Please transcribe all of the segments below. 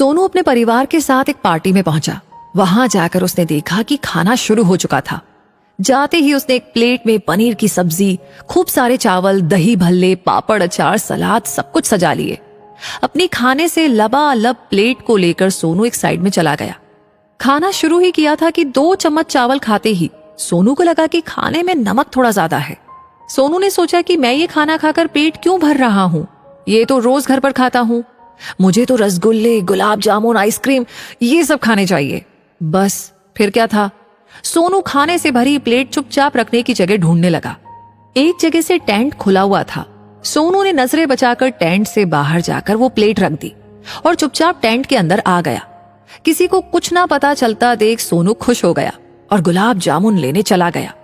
सोनू अपने परिवार के साथ एक पार्टी में पहुंचा। वहां जाकर उसने देखा कि खाना शुरू हो चुका था। जाते ही उसने एक प्लेट में पनीर की सब्जी, खूब सारे चावल, दही भल्ले, पापड़, अचार, सलाद सब कुछ सजा लिए। अपनी खाने से लबालब प्लेट को लेकर सोनू एक साइड में चला गया। खाना शुरू ही किया था कि 2 चम्मच चावल खाते ही सोनू को लगा कि खाने में नमक थोड़ा ज्यादा है। सोनू ने सोचा कि मैं ये खाना खाकर पेट क्यों भर रहा हूँ, ये तो रोज घर पर खाता हूँ। मुझे तो रसगुल्ले, गुलाब जामुन, आइसक्रीम ये सब खाने चाहिए। बस फिर क्या था, सोनू खाने से भरी प्लेट चुपचाप रखने की जगह ढूंढने लगा। एक जगह से टेंट खुला हुआ था। सोनू ने नजरें बचाकर टेंट से बाहर जाकर वो प्लेट रख दी और चुपचाप टेंट के अंदर आ गया। किसी को कुछ ना पता चलता देख सोनू खुश हो गया और गुलाब जामुन लेने चला गया।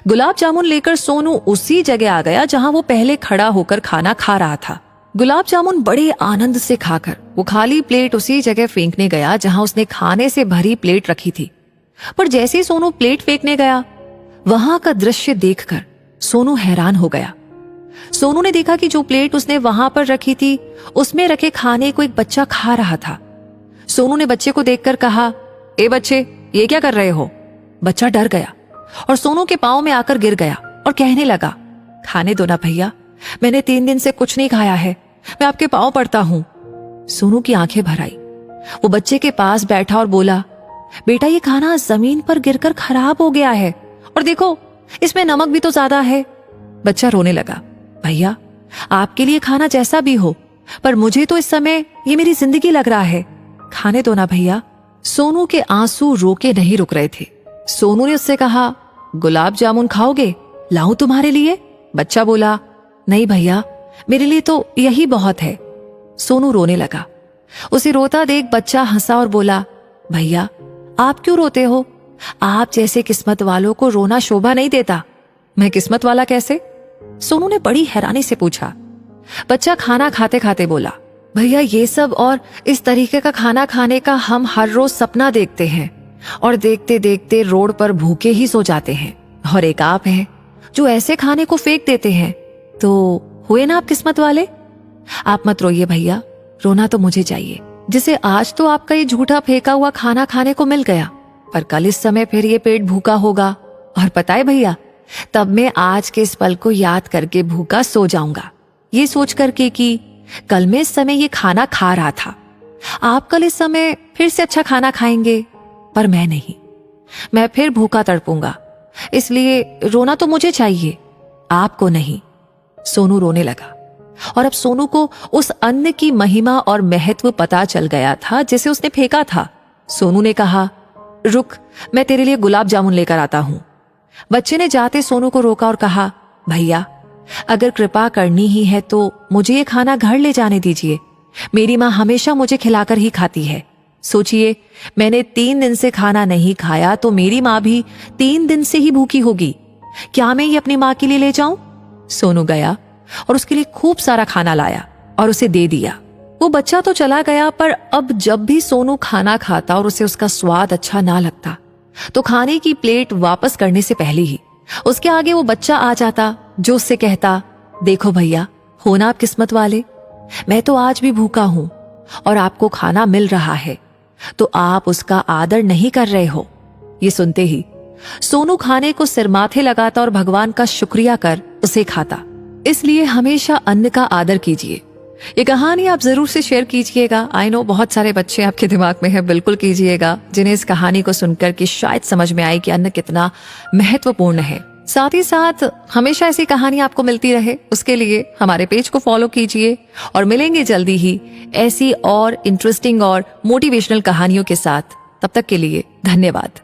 गुलाब जामुन लेकर सोनू उसी जगह आ गया जहां वो पहले खड़ा होकर खाना खा रहा था। गुलाब जामुन बड़े आनंद से खाकर वो खाली प्लेट उसी जगह फेंकने गया जहां उसने खाने से भरी प्लेट रखी थी। पर जैसे ही सोनू प्लेट फेंकने गया, वहां का दृश्य देखकर सोनू हैरान हो गया। सोनू ने देखा कि जो प्लेट उसने वहां पर रखी थी, उसमें रखे खाने को एक बच्चा खा रहा था। सोनू ने बच्चे को देखकर कहा, ए बच्चे, ये क्या कर रहे हो? बच्चा डर गया और सोनू के पांव में आकर गिर गया और कहने लगा, खाने दो ना भैया, मैंने 3 दिन से कुछ नहीं खाया है, मैं आपके पांव पड़ता हूं। सोनू की आंखें भर आई। वो बच्चे के पास बैठा और बोला, बेटा ये खाना जमीन पर गिरकर खराब हो गया है और देखो इसमें नमक भी तो ज्यादा है। बच्चा रोने लगा, भैया आपके लिए खाना जैसा भी हो, पर मुझे तो इस समय ये मेरी जिंदगी लग रहा है, खाने दो ना भैया। सोनू के आंसू रोके नहीं रुक रहे थे। सोनू ने उससे कहा, गुलाब जामुन खाओगे, लाऊं तुम्हारे लिए? बच्चा बोला, नहीं भैया, मेरे लिए तो यही बहुत है। सोनू रोने लगा। उसे रोता देख बच्चा हंसा और बोला, भैया आप क्यों रोते हो? आप जैसे किस्मत वालों को रोना शोभा नहीं देता। मैं किस्मत वाला कैसे? सोनू ने बड़ी हैरानी से पूछा। बच्चा खाना खाते खाते बोला, भैया ये सब और इस तरीके का खाना खाने का हम हर रोज सपना देखते हैं और देखते देखते रोड पर भूखे ही सो जाते हैं, और एक आप हैं जो ऐसे खाने को फेंक देते हैं। तो हुए ना आप किस्मत वाले। आप मत रोइए भैया, रोना तो मुझे चाहिए, जिसे आज तो आपका ये झूठा फेंका हुआ खाना खाने को मिल गया, पर कल इस समय फिर ये पेट भूखा होगा, और पता है भैया, तब मैं आज के इस पल को याद करके भूखा सो जाऊंगा, ये सोच करके कि कल मैं इस समय ये खाना खा रहा था। आप कल इस समय फिर से अच्छा खाना खाएंगे, पर मैं नहीं, मैं फिर भूखा तड़पूंगा, इसलिए रोना तो मुझे चाहिए, आपको नहीं। सोनू रोने लगा और अब सोनू को उस अन्न की महिमा और महत्व पता चल गया था जिसे उसने फेंका था। सोनू ने कहा, रुक, मैं तेरे लिए गुलाब जामुन लेकर आता हूं। बच्चे ने जाते सोनू को रोका और कहा, भैया अगर कृपा करनी ही है तो मुझे ये खाना घर ले जाने दीजिए, मेरी माँ हमेशा मुझे खिलाकर ही खाती है। सोचिए, मैंने 3 दिन से खाना नहीं खाया तो मेरी माँ भी 3 दिन से ही भूखी होगी, क्या मैं ये अपनी माँ के लिए ले जाऊं? सोनू गया और उसके लिए खूब सारा खाना लाया और उसे दे दिया। वो बच्चा तो चला गया, पर अब जब भी सोनू खाना खाता और उसे उसका स्वाद अच्छा ना लगता, तो खाने की प्लेट वापस करने से पहले ही उसके आगे वो बच्चा आ जाता जो उससे कहता, देखो भैया, हो ना आप किस्मत वाले, मैं तो आज भी भूखा हूं और आपको खाना मिल रहा है, तो आप उसका आदर नहीं कर रहे हो। ये सुनते ही सोनू खाने को सिर माथे लगाता और भगवान का शुक्रिया कर उसे खाता। इसलिए हमेशा अन्न का आदर कीजिए। ये कहानी आप जरूर से शेयर कीजिएगा। आई नो बहुत सारे बच्चे आपके दिमाग में है, बिल्कुल कीजिएगा, जिन्हें इस कहानी को सुनकर के शायद समझ में आए कि अन्न कितना महत्वपूर्ण है। साथ ही साथ हमेशा ऐसी कहानी आपको मिलती रहे, उसके लिए हमारे पेज को फॉलो कीजिए और मिलेंगे जल्दी ही ऐसी और इंटरेस्टिंग और मोटिवेशनल कहानियों के साथ। तब तक के लिए धन्यवाद।